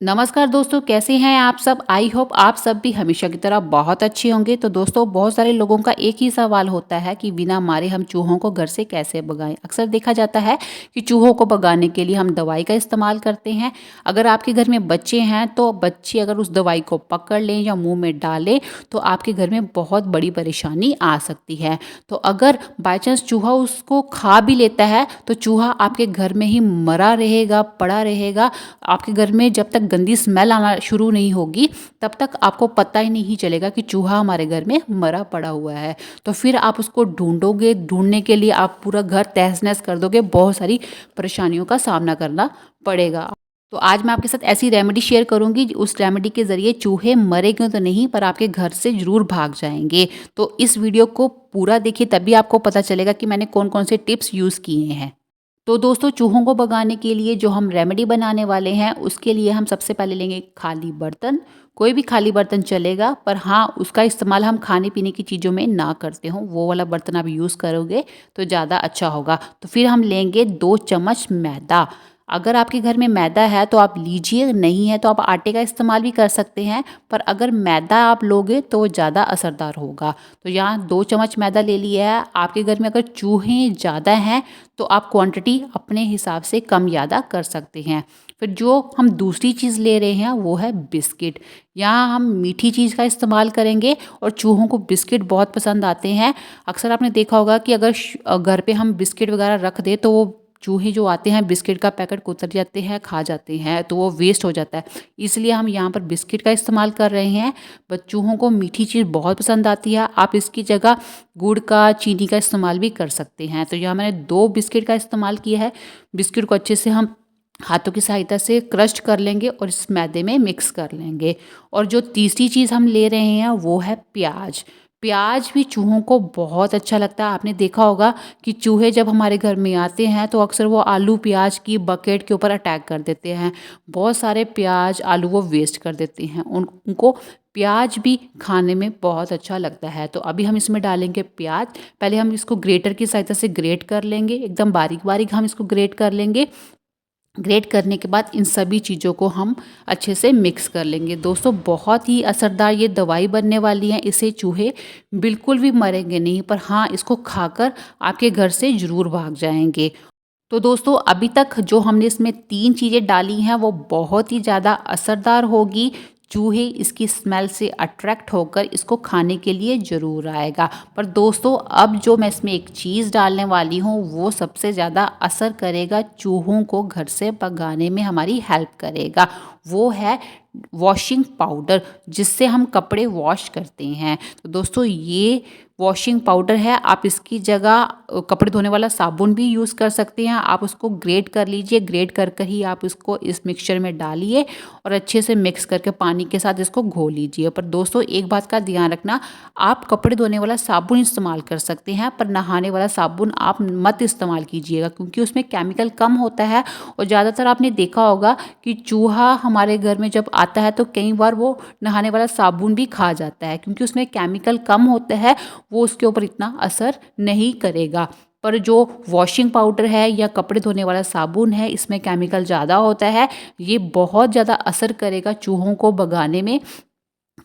नमस्कार दोस्तों, कैसे हैं आप सब? आई होप आप सब भी हमेशा की तरह बहुत अच्छे होंगे। तो दोस्तों, बहुत सारे लोगों का एक ही सवाल होता है कि बिना मारे हम चूहों को घर से कैसे भगाएं। अक्सर देखा जाता है कि चूहों को भगाने के लिए हम दवाई का इस्तेमाल करते हैं। अगर आपके घर में बच्चे हैं तो बच्चे अगर उस दवाई को पकड़ लें या मुंह में डालें तो आपके घर में बहुत बड़ी परेशानी आ सकती है। तो अगर बाय चांस चूहा उसको खा भी लेता है तो चूहा आपके घर में ही मरा रहेगा, पड़ा रहेगा। आपके घर में जब तक गंदी स्मेल आना शुरू नहीं होगी तब तक आपको पता ही नहीं चलेगा कि चूहा हमारे घर में मरा पड़ा हुआ है। तो फिर आप उसको ढूंढोगे, ढूंढने के लिए आप पूरा घर तहस नहस कर दोगे, बहुत सारी परेशानियों का सामना करना पड़ेगा। तो आज मैं आपके साथ ऐसी रेमेडी शेयर करूंगी, उस रेमेडी के ज़रिए चूहे मरेंगे तो नहीं पर आपके घर से ज़रूर भाग जाएंगे। तो इस वीडियो को पूरा देखिए, तभी आपको पता चलेगा कि मैंने कौन कौन से टिप्स यूज़ किए हैं। तो दोस्तों, चूहों को भगाने के लिए जो हम रेमेडी बनाने वाले हैं उसके लिए हम सबसे पहले लेंगे खाली बर्तन। कोई भी खाली बर्तन चलेगा, पर हाँ उसका इस्तेमाल हम खाने पीने की चीज़ों में ना करते हों, वो वाला बर्तन आप यूज़ करोगे तो ज़्यादा अच्छा होगा। तो फिर हम लेंगे 2 चम्मच मैदा। अगर आपके घर में मैदा है तो आप लीजिए, नहीं है तो आप आटे का इस्तेमाल भी कर सकते हैं, पर अगर मैदा आप लोगे तो वो ज़्यादा असरदार होगा। तो यहाँ 2 चम्मच मैदा ले लिया है। आपके घर में अगर चूहे ज़्यादा हैं तो आप क्वांटिटी अपने हिसाब से कम ज़्यादा कर सकते हैं। फिर जो हम दूसरी चीज़ ले रहे हैं वो है बिस्किट। यहाँ हम मीठी चीज़ का इस्तेमाल करेंगे और चूहों को बिस्किट बहुत पसंद आते हैं। अक्सर आपने देखा होगा कि अगर घर पे हम बिस्किट वगैरह रख दें तो वो चूहे जो आते हैं बिस्किट का पैकेट कुतर जाते हैं, खा जाते हैं, तो वो वेस्ट हो जाता है। इसलिए हम यहाँ पर बिस्किट का इस्तेमाल कर रहे हैं। बट चूहों को मीठी चीज़ बहुत पसंद आती है। आप इसकी जगह गुड़ का, चीनी का इस्तेमाल भी कर सकते हैं। तो यहाँ मैंने 2 बिस्किट का इस्तेमाल किया है। बिस्किट को अच्छे से हम हाथों की सहायता से क्रश कर लेंगे और इस मैदे में मिक्स कर लेंगे। और जो तीसरी चीज़ हम ले रहे हैं वो है प्याज। प्याज भी चूहों को बहुत अच्छा लगता है। आपने देखा होगा कि चूहे जब हमारे घर में आते हैं तो अक्सर वो आलू प्याज की बकेट के ऊपर अटैक कर देते हैं। बहुत सारे प्याज, आलू वो वेस्ट कर देते हैं। उनको प्याज भी खाने में बहुत अच्छा लगता है। तो अभी हम इसमें डालेंगे प्याज। पहले हम इसको ग्रेटर की सहायता से ग्रेट कर लेंगे, एकदम बारीक बारीक हम इसको ग्रेट कर लेंगे। ग्रेट करने के बाद इन सभी चीज़ों को हम अच्छे से मिक्स कर लेंगे। दोस्तों, बहुत ही असरदार ये दवाई बनने वाली है। इससे चूहे बिल्कुल भी मरेंगे नहीं, पर हाँ इसको खाकर आपके घर से ज़रूर भाग जाएंगे। तो दोस्तों, अभी तक जो हमने इसमें 3 चीज़ें डाली हैं वो बहुत ही ज़्यादा असरदार होगी। चूहे इसकी स्मेल से अट्रैक्ट होकर इसको खाने के लिए ज़रूर आएगा। पर दोस्तों, अब जो मैं इसमें एक चीज़ डालने वाली हूँ वो सबसे ज़्यादा असर करेगा, चूहों को घर से भगाने में हमारी हेल्प करेगा। वो है वॉशिंग पाउडर, जिससे हम कपड़े वॉश करते हैं। तो दोस्तों, ये वॉशिंग पाउडर है। आप इसकी जगह कपड़े धोने वाला साबुन भी यूज़ कर सकते हैं। आप उसको ग्रेट कर लीजिए, ग्रेट कर कर ही आप इसको इस मिक्सचर में डालिए और अच्छे से मिक्स करके पानी के साथ इसको घोल लीजिए। पर दोस्तों, एक बात का ध्यान रखना, आप कपड़े धोने वाला साबुन इस्तेमाल कर सकते हैं पर नहाने वाला साबुन आप मत इस्तेमाल कीजिएगा, क्योंकि उसमें केमिकल कम होता है। और ज़्यादातर आपने देखा होगा कि चूहा हमारे घर में जब आता है तो कई बार वो नहाने वाला साबुन भी खा जाता है, क्योंकि उसमें केमिकल कम होता है, वो उसके ऊपर इतना असर नहीं करेगा। पर जो वॉशिंग पाउडर है या कपड़े धोने वाला साबुन है, इसमें केमिकल ज़्यादा होता है। ये बहुत ज़्यादा असर करेगा चूहों को भगाने में,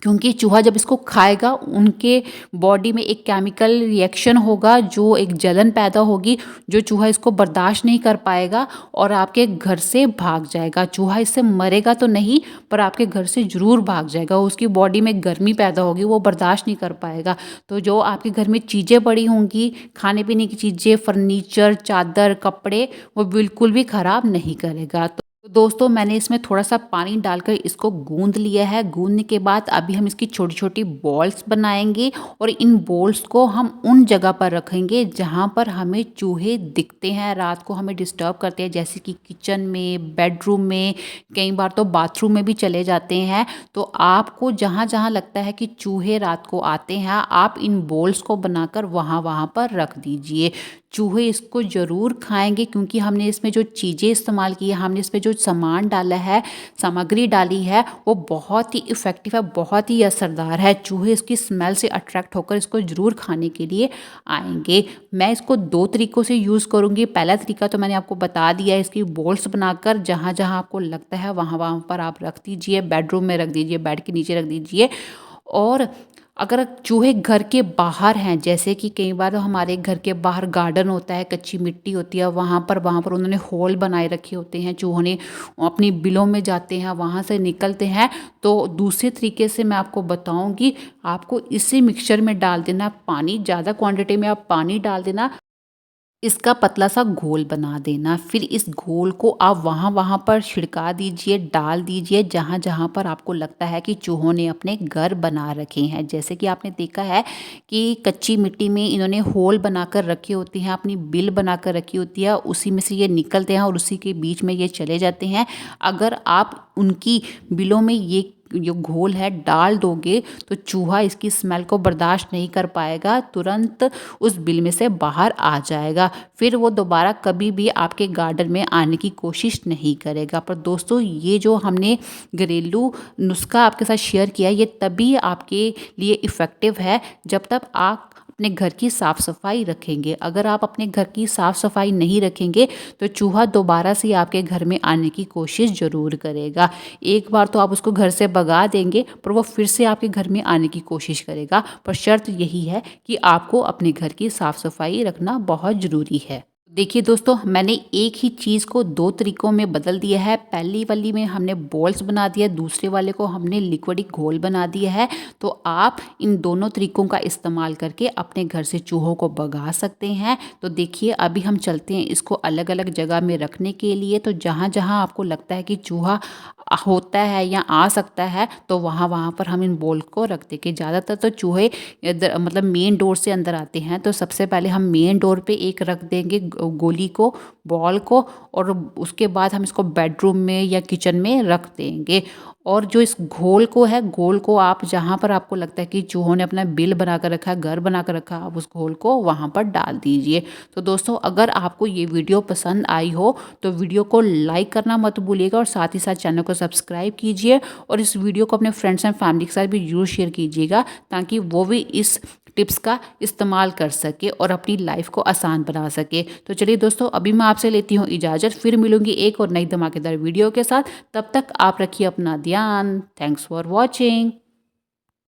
क्योंकि चूहा जब इसको खाएगा उनके बॉडी में एक केमिकल रिएक्शन होगा, जो एक जलन पैदा होगी, जो चूहा इसको बर्दाश्त नहीं कर पाएगा और आपके घर से भाग जाएगा। चूहा इससे मरेगा तो नहीं, पर आपके घर से ज़रूर भाग जाएगा। उसकी बॉडी में गर्मी पैदा होगी, वो बर्दाश्त नहीं कर पाएगा। तो जो आपके घर में चीज़ें पड़ी होंगी, खाने पीने की चीज़ें, फर्नीचर, चादर, कपड़े, वो बिल्कुल भी ख़राब नहीं करेगा। तो दोस्तों, मैंने इसमें थोड़ा-सा पानी डालकर इसको गूँध लिया है। गूँधने के बाद अभी हम इसकी छोटी-छोटी बॉल्स बनाएँगे और इन बॉल्स को हम उन जगह पर रखेंगे जहाँ पर हमें चूहे दिखते हैं, रात को हमें डिस्टर्ब करते हैं, जैसे कि किचन में, बेडरूम में, कई बार तो बाथरूम में भी चले जाते हैं। तो आपको जहाँ-जहाँ लगता है कि चूहे रात को आते हैं, आप इन बॉल्स को बनाकर वहाँ-वहाँ पर रख दीजिए। चूहे इसको ज़रूर खाएँगे, क्योंकि हमने इसमें जो चीज़ें इस्तेमाल की है, हमने इसमें जो सामान डाला है, सामग्री डाली है, वो बहुत ही इफ़ेक्टिव है, बहुत ही असरदार है। चूहे इसकी स्मेल से अट्रैक्ट होकर इसको ज़रूर खाने के लिए आएँगे। मैं इसको 2 तरीकों से यूज़ करूँगी। पहला तरीका तो मैंने आपको बता दिया है, इसकी बॉल्स बनाकर जहाँ-जहाँ आपको लगता है वहाँ-वहाँ पर आप रख दीजिए। बेडरूम में रख दीजिए, बेड के नीचे रख दीजिए। और अगर चूहे घर के बाहर हैं, जैसे कि कई बार हमारे घर के बाहर गार्डन होता है, कच्ची मिट्टी होती है, वहाँ पर उन्होंने होल बनाए रखे होते हैं, चूहों ने अपनी बिलों में जाते हैं, वहाँ से निकलते हैं। तो दूसरे तरीके से मैं आपको बताऊँगी, आपको इसी मिक्सचर में डाल देना पानी, ज़्यादा क्वांटिटी में आप पानी डाल देना, इसका पतला सा घोल बना देना। फिर इस घोल को आप वहाँ-वहाँ पर छिड़का दीजिए, डाल दीजिए, जहाँ-जहाँ पर आपको लगता है कि चूहों ने अपने घर बना रखे हैं। जैसे कि आपने देखा है कि कच्ची मिट्टी में इन्होंने होल बनाकर रखे होते हैं, अपनी बिल बनाकर रखी होती है, उसी में से ये निकलते हैं और उसी के बीच में ये चले जाते हैं। अगर आप उनकी बिलों में ये जो घोल है डाल दोगे, तो चूहा इसकी स्मेल को बर्दाश्त नहीं कर पाएगा, तुरंत उस बिल में से बाहर आ जाएगा। फिर वो दोबारा कभी भी आपके गार्डन में आने की कोशिश नहीं करेगा। पर दोस्तों, ये जो हमने घरेलू नुस्खा आपके साथ शेयर किया है, ये तभी आपके लिए इफ़ेक्टिव है जब तक आप अपने घर की साफ़ सफाई रखेंगे। अगर आप अपने घर की साफ़ सफाई नहीं रखेंगे, तो चूहा दोबारा से आपके घर में आने की कोशिश ज़रूर करेगा। एक बार तो आप उसको घर से भगा देंगे, पर वो फिर से आपके घर में आने की कोशिश करेगा। पर शर्त यही है कि आपको अपने घर की साफ़ सफाई रखना बहुत ज़रूरी है। देखिए दोस्तों, मैंने एक ही चीज़ को 2 तरीकों में बदल दिया है। पहली वाली में हमने बॉल्स बना दिया, दूसरे वाले को हमने लिक्विड घोल बना दिया है। तो आप इन दोनों तरीकों का इस्तेमाल करके अपने घर से चूहों को भगा सकते हैं। तो देखिए, अभी हम चलते हैं इसको अलग-अलग जगह में रखने के लिए। तो जहाँ-जहाँ आपको लगता है कि चूहा होता है या आ सकता है, तो वहाँ-वहाँ पर हम इन बॉल को रख देंगे। ज़्यादातर तो चूहे मतलब मेन डोर से अंदर आते हैं, तो सबसे पहले हम मेन डोर पे एक रख देंगे गोली को, बॉल को, और उसके बाद हम इसको बेडरूम में या किचन में रख देंगे। और जो इस घोल को है, घोल को आप जहाँ पर आपको लगता है कि चूहों ने अपना बिल बना कर रखा है, घर बना कर रखा है, आप उस घोल को वहाँ पर डाल दीजिए। तो दोस्तों, अगर आपको ये वीडियो पसंद आई हो, तो वीडियो को लाइक करना मत भूलिएगा और साथ ही साथ चैनल को सब्सक्राइब कीजिए और इस वीडियो को अपने फ्रेंड्स एंड फैमिली के साथ भी ज़रूर शेयर कीजिएगा, ताकि वो भी इस टिप्स का इस्तेमाल कर सके और अपनी लाइफ को आसान बना सके। तो चलिए दोस्तों, अभी मैं आपसे लेती हूँ इजाज़त, फिर मिलूंगी एक और नई धमाकेदार वीडियो के साथ। तब तक आप रखिए अपना ध्यान। Thanks for watching.